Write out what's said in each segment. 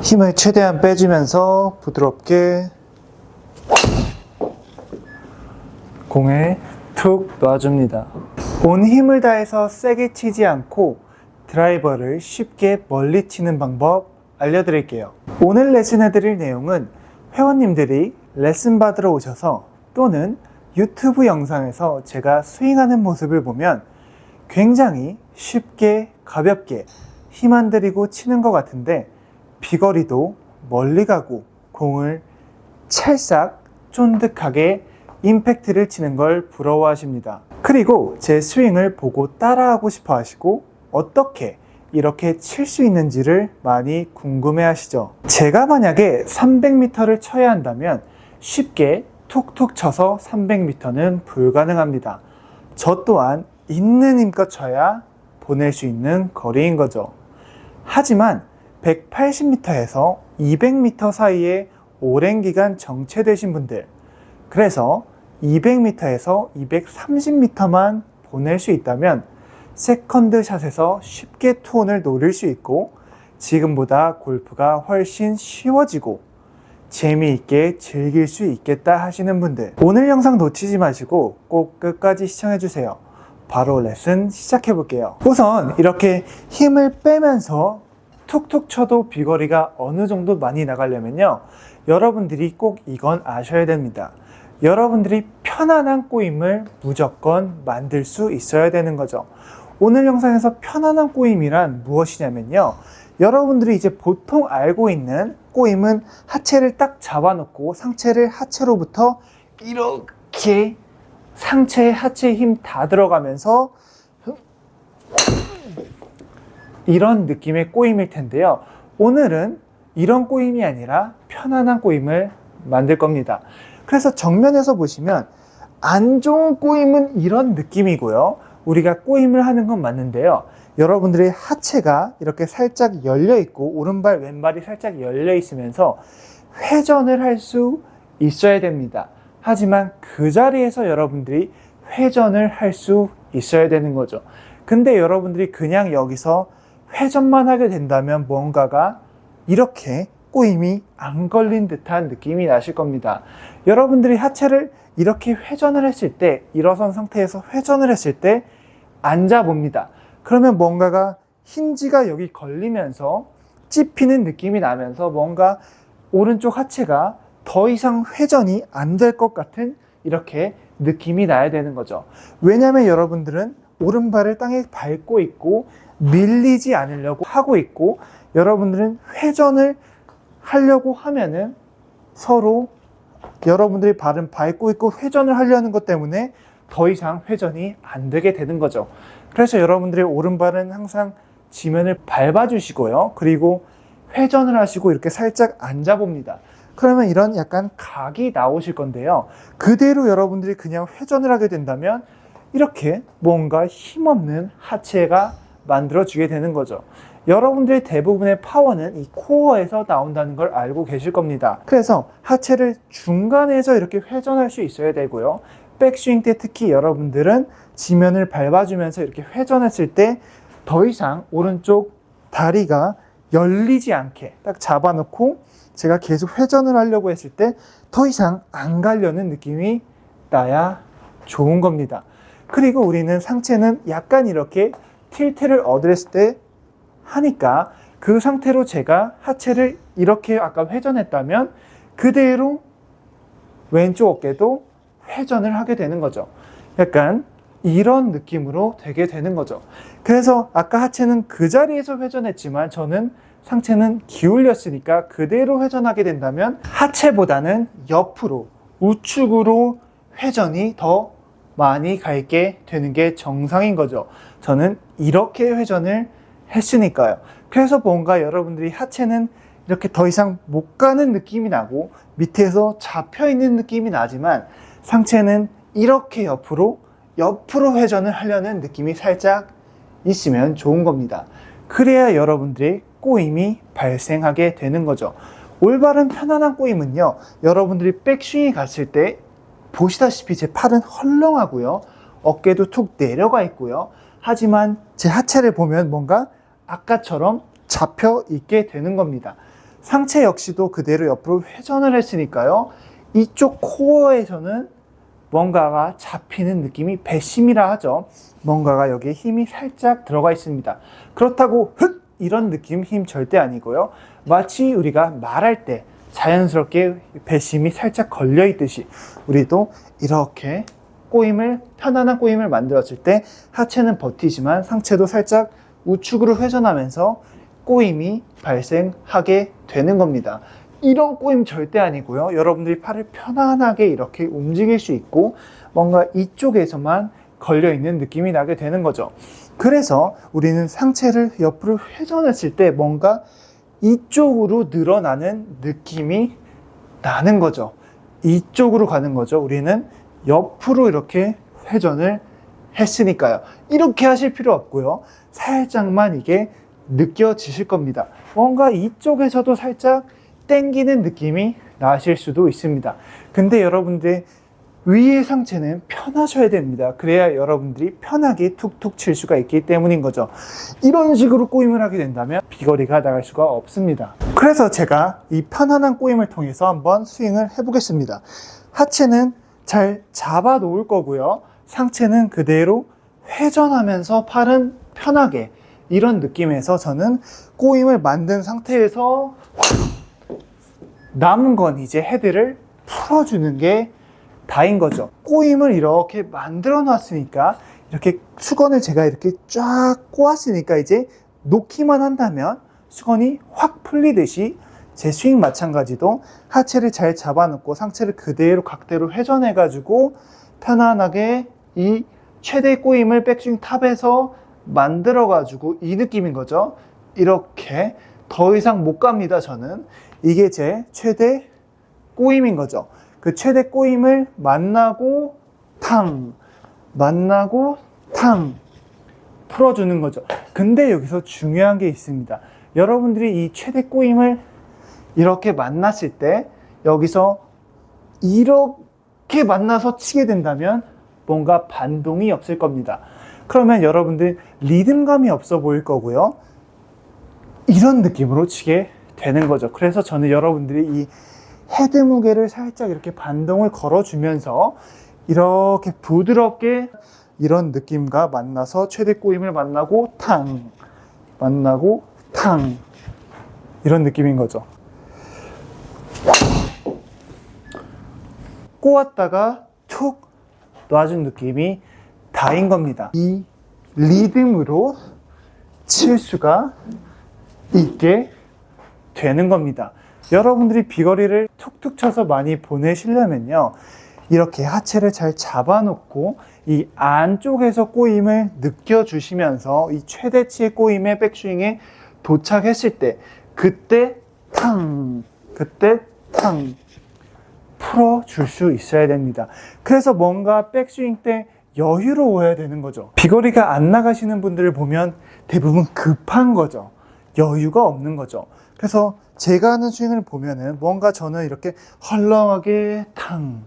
힘을 최대한 빼주면서 부드럽게 공에 툭 놔줍니다. 온 힘을 다해서 세게 치지 않고 드라이버를 쉽게 멀리 치는 방법 알려드릴게요. 오늘 레슨해드릴 내용은 회원님들이 레슨 받으러 오셔서 또는 유튜브 영상에서 제가 스윙하는 모습을 보면 굉장히 쉽게 가볍게 힘 안 들이고 치는 것 같은데 비거리도 멀리 가고 공을 찰싹 쫀득하게 임팩트를 치는 걸 부러워하십니다. 그리고 제 스윙을 보고 따라하고 싶어 하시고 어떻게 이렇게 칠 수 있는지를 많이 궁금해 하시죠. 제가 만약에 300m를 쳐야 한다면 쉽게 툭툭 쳐서 300m는 불가능합니다. 저 또한 있는 힘껏 쳐야 보낼 수 있는 거리인 거죠. 하지만 180m에서 200m 사이에 오랜 기간 정체되신 분들, 그래서 200m에서 230m만 보낼 수 있다면 세컨드 샷에서 쉽게 투혼을 노릴 수 있고 지금보다 골프가 훨씬 쉬워지고 재미있게 즐길 수 있겠다 하시는 분들, 오늘 영상 놓치지 마시고 꼭 끝까지 시청해 주세요. 바로 레슨 시작해 볼게요. 우선 이렇게 힘을 빼면서 툭툭 쳐도 비거리가 어느 정도 많이 나가려면요, 여러분들이 꼭 이건 아셔야 됩니다. 여러분들이 편안한 꼬임을 무조건 만들 수 있어야 되는 거죠. 오늘 영상에서 편안한 꼬임이란 무엇이냐면요, 여러분들이 이제 보통 알고 있는 꼬임은 하체를 딱 잡아놓고 상체를 하체로부터 이렇게 상체에 하체에 힘 다 들어가면서 이런 느낌의 꼬임일 텐데요, 오늘은 이런 꼬임이 아니라 편안한 꼬임을 만들 겁니다. 그래서 정면에서 보시면 안 좋은 꼬임은 이런 느낌이고요, 우리가 꼬임을 하는 건 맞는데요, 여러분들의 하체가 이렇게 살짝 열려 있고 오른발 왼발이 살짝 열려 있으면서 회전을 할 수 있어야 됩니다. 하지만 그 자리에서 여러분들이 회전을 할 수 있어야 되는 거죠. 근데 여러분들이 그냥 여기서 회전만 하게 된다면 뭔가가 이렇게 꼬임이 안 걸린 듯한 느낌이 나실 겁니다. 여러분들이 하체를 이렇게 회전을 했을 때, 일어선 상태에서 회전을 했을 때 앉아봅니다. 그러면 뭔가가 힌지가 여기 걸리면서 찝히는 느낌이 나면서 뭔가 오른쪽 하체가 더 이상 회전이 안 될 것 같은 이렇게 느낌이 나야 되는 거죠. 왜냐하면 여러분들은 오른발을 땅에 밟고 있고 밀리지 않으려고 하고 있고, 여러분들은 회전을 하려고 하면은 서로 여러분들이 발은 밟고 있고 회전을 하려는 것 때문에 더 이상 회전이 안 되게 되는 거죠. 그래서 여러분들의 오른발은 항상 지면을 밟아주시고요, 그리고 회전을 하시고 이렇게 살짝 앉아봅니다. 그러면 이런 약간 각이 나오실 건데요, 그대로 여러분들이 그냥 회전을 하게 된다면 이렇게 뭔가 힘없는 하체가 만들어지게 되는 거죠. 여러분들의 대부분의 파워는 이 코어에서 나온다는 걸 알고 계실 겁니다. 그래서 하체를 중간에서 이렇게 회전할 수 있어야 되고요, 백스윙 때 특히 여러분들은 지면을 밟아주면서 이렇게 회전했을 때 더 이상 오른쪽 다리가 열리지 않게 딱 잡아놓고 제가 계속 회전을 하려고 했을 때 더 이상 안 가려는 느낌이 나야 좋은 겁니다. 그리고 우리는 상체는 약간 이렇게 틸트를 얻었을 때 하니까 그 상태로 제가 하체를 이렇게 아까 회전했다면 그대로 왼쪽 어깨도 회전을 하게 되는 거죠. 약간 이런 느낌으로 되게 되는 거죠. 그래서 아까 하체는 그 자리에서 회전했지만 저는 상체는 기울였으니까 그대로 회전하게 된다면 하체보다는 옆으로 우측으로 회전이 더 많이 갈게 되는 게 정상인 거죠. 저는 이렇게 회전을 했으니까요. 그래서 뭔가 여러분들이 하체는 이렇게 더 이상 못 가는 느낌이 나고 밑에서 잡혀 있는 느낌이 나지만 상체는 이렇게 옆으로 회전을 하려는 느낌이 살짝 있으면 좋은 겁니다. 그래야 여러분들의 꼬임이 발생하게 되는 거죠. 올바른 편안한 꼬임은요, 여러분들이 백스윙이 갔을 때 보시다시피 제 팔은 헐렁하고요, 어깨도 툭 내려가 있고요, 하지만 제 하체를 보면 뭔가 아까처럼 잡혀 있게 되는 겁니다. 상체 역시도 그대로 옆으로 회전을 했으니까요. 이쪽 코어에서는 뭔가가 잡히는 느낌이 배심이라 하죠. 뭔가가 여기에 힘이 살짝 들어가 있습니다. 그렇다고 흑! 이런 느낌 힘 절대 아니고요. 마치 우리가 말할 때 자연스럽게 배심이 살짝 걸려 있듯이 우리도 이렇게 편안한 꼬임을 만들었을 때 하체는 버티지만 상체도 살짝 우측으로 회전하면서 꼬임이 발생하게 되는 겁니다. 이런 꼬임 절대 아니고요. 여러분들이 팔을 편안하게 이렇게 움직일 수 있고 뭔가 이쪽에서만 걸려있는 느낌이 나게 되는 거죠. 그래서 우리는 상체를 옆으로 회전했을 때 뭔가 이쪽으로 늘어나는 느낌이 나는 거죠. 이쪽으로 가는 거죠. 우리는 옆으로 이렇게 회전을 했으니까요. 이렇게 하실 필요 없고요. 살짝만 이게 느껴지실 겁니다. 뭔가 이쪽에서도 살짝 땡기는 느낌이 나실 수도 있습니다. 근데 여러분들 위의 상체는 편하셔야 됩니다. 그래야 여러분들이 편하게 툭툭 칠 수가 있기 때문인 거죠. 이런 식으로 꼬임을 하게 된다면 비거리가 나갈 수가 없습니다. 그래서 제가 이 편안한 꼬임을 통해서 한번 스윙을 해보겠습니다. 하체는 잘 잡아 놓을 거고요. 상체는 그대로 회전하면서 팔은 편하게, 이런 느낌에서 저는 꼬임을 만든 상태에서 남은 건 이제 헤드를 풀어주는 게 다인 거죠. 꼬임을 이렇게 만들어 놨으니까, 이렇게 수건을 제가 이렇게 쫙 꼬았으니까 이제 놓기만 한다면 수건이 확 풀리듯이 제 스윙 마찬가지도 하체를 잘 잡아놓고 상체를 그대로 각대로 회전해 가지고 편안하게 이 최대 꼬임을 백스윙 탑에서 만들어 가지고 이 느낌인 거죠. 이렇게 더 이상 못 갑니다. 저는 이게 제 최대 꼬임인 거죠. 그 최대 꼬임을 만나고 탕, 만나고 탕 풀어주는 거죠. 근데 여기서 중요한 게 있습니다. 여러분들이 이 최대 꼬임을 이렇게 만났을 때 여기서 이렇게 만나서 치게 된다면 뭔가 반동이 없을 겁니다. 그러면 여러분들 리듬감이 없어 보일 거고요. 이런 느낌으로 치게 되는 거죠. 그래서 저는 여러분들이 이 헤드 무게를 살짝 이렇게 반동을 걸어주면서 이렇게 부드럽게 이런 느낌과 만나서 최대 꼬임을 만나고 탕, 만나고 탕, 이런 느낌인 거죠. 꼬았다가 툭 놔준 느낌이 다인 겁니다. 이 리듬으로 칠 수가 있게 되는 겁니다. 여러분들이 비거리를 툭툭 쳐서 많이 보내시려면요, 이렇게 하체를 잘 잡아놓고 이 안쪽에서 꼬임을 느껴주시면서 이 최대치의 꼬임의 백스윙에 도착했을 때 그때 탕, 그때 탕 풀어줄 수 있어야 됩니다. 그래서 뭔가 백스윙 때 여유로워야 되는 거죠. 비거리가 안 나가시는 분들을 보면 대부분 급한 거죠. 여유가 없는 거죠. 그래서 제가 하는 스윙을 보면은 뭔가 저는 이렇게 헐렁하게 탕,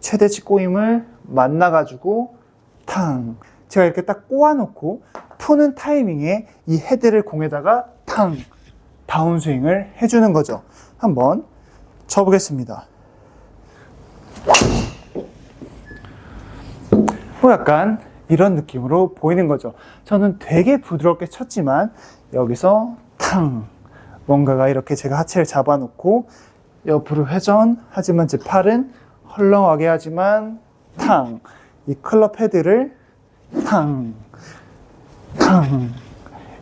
최대치 꼬임을 만나가지고 탕, 제가 이렇게 딱 꼬아놓고 푸는 타이밍에 이 헤드를 공에다가 탕, 다운스윙을 해주는 거죠. 한번 쳐보겠습니다. 약간 이런 느낌으로 보이는 거죠. 저는 되게 부드럽게 쳤지만 여기서 탕, 뭔가가 이렇게 제가 하체를 잡아놓고 옆으로 회전, 하지만 제 팔은 헐렁하게 하지만 탕, 이 클럽 헤드를 탕, 탕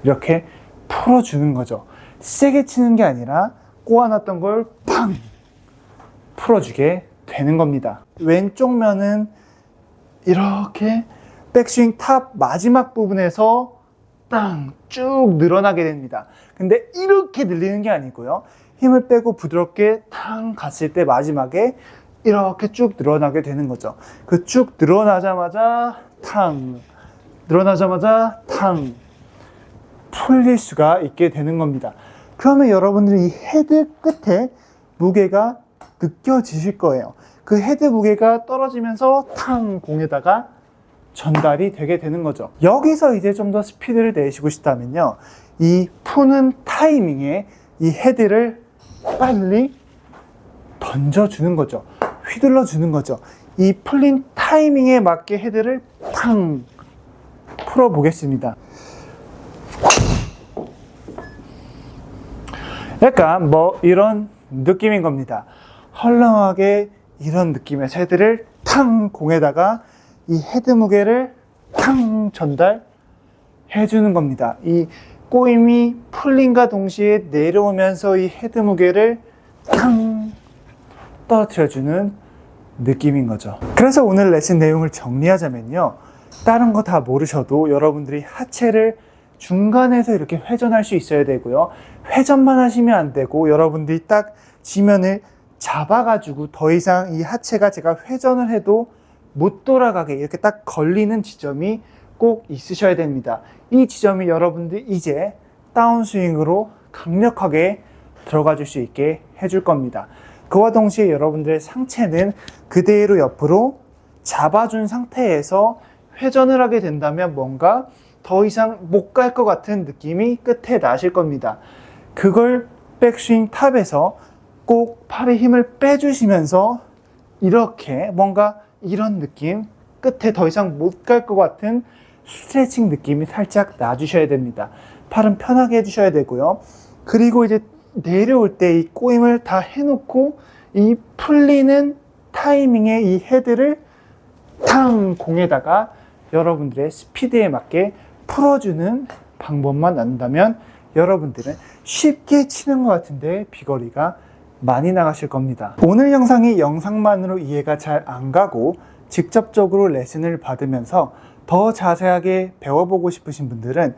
이렇게 풀어주는 거죠. 세게 치는 게 아니라 꼬아놨던 걸 팡 풀어주게 되는 겁니다. 왼쪽 면은 이렇게 백스윙 탑 마지막 부분에서 땅 쭉 늘어나게 됩니다. 근데 이렇게 늘리는 게 아니고요, 힘을 빼고 부드럽게 탕 갔을 때 마지막에 이렇게 쭉 늘어나게 되는 거죠. 그 쭉 늘어나자마자 탕, 늘어나자마자 탕 풀릴 수가 있게 되는 겁니다. 그러면 여러분들이 이 헤드 끝에 무게가 느껴지실 거예요. 그 헤드 무게가 떨어지면서 탕 공에다가 전달이 되게 되는 거죠. 여기서 이제 좀 더 스피드를 내시고 싶다면요, 이 푸는 타이밍에 이 헤드를 빨리 던져주는 거죠. 휘둘러 주는 거죠. 이 풀린 타이밍에 맞게 헤드를 팡 풀어 보겠습니다. 약간 뭐 이런 느낌인 겁니다. 헐렁하게 이런 느낌의 헤드를 탕 공에다가 이 헤드 무게를 탕 전달해 주는 겁니다. 이 꼬임이 풀림과 동시에 내려오면서 이 헤드 무게를 탕 떨어뜨려 주는 느낌인 거죠. 그래서 오늘 레슨 내용을 정리하자면요, 다른 거 다 모르셔도 여러분들이 하체를 중간에서 이렇게 회전할 수 있어야 되고요, 회전만 하시면 안 되고 여러분들이 딱 지면을 잡아가지고 더 이상 이 하체가 제가 회전을 해도 못 돌아가게 이렇게 딱 걸리는 지점이 꼭 있으셔야 됩니다. 이 지점이 여러분들 이제 다운스윙으로 강력하게 들어가 줄 수 있게 해줄 겁니다. 그와 동시에 여러분들의 상체는 그대로 옆으로 잡아준 상태에서 회전을 하게 된다면 뭔가 더 이상 못 갈 것 같은 느낌이 끝에 나실 겁니다. 그걸 백스윙 탑에서 꼭 팔에 힘을 빼주시면서 이렇게 뭔가 이런 느낌, 끝에 더 이상 못 갈 것 같은 스트레칭 느낌이 살짝 나주셔야 됩니다. 팔은 편하게 해주셔야 되고요. 그리고 이제 내려올 때 이 꼬임을 다 해놓고 이 풀리는 타이밍에 이 헤드를 탕 공에다가 여러분들의 스피드에 맞게 풀어주는 방법만 안다면 여러분들은 쉽게 치는 것 같은데 비거리가 많이 나가실 겁니다. 오늘 영상이 영상만으로 이해가 잘 안 가고 직접적으로 레슨을 받으면서 더 자세하게 배워보고 싶으신 분들은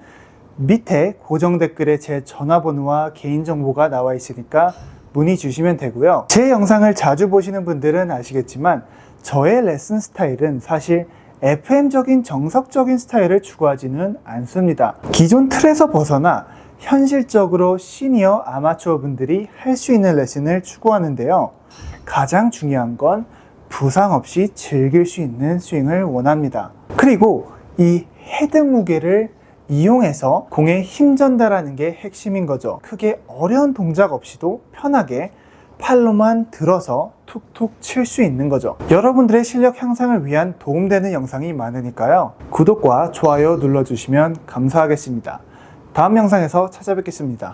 밑에 고정 댓글에 제 전화번호와 개인정보가 나와 있으니까 문의 주시면 되고요. 제 영상을 자주 보시는 분들은 아시겠지만 저의 레슨 스타일은 사실 FM적인 정석적인 스타일을 추구하지는 않습니다. 기존 틀에서 벗어나 현실적으로 시니어 아마추어 분들이 할 수 있는 레슨을 추구하는데요. 가장 중요한 건 부상 없이 즐길 수 있는 스윙을 원합니다. 그리고 이 헤드 무게를 이용해서 공에 힘 전달하는 게 핵심인 거죠. 크게 어려운 동작 없이도 편하게 팔로만 들어서 툭툭 칠 수 있는 거죠. 여러분들의 실력 향상을 위한 도움되는 영상이 많으니까요, 구독과 좋아요 눌러주시면 감사하겠습니다. 다음 영상에서 찾아뵙겠습니다.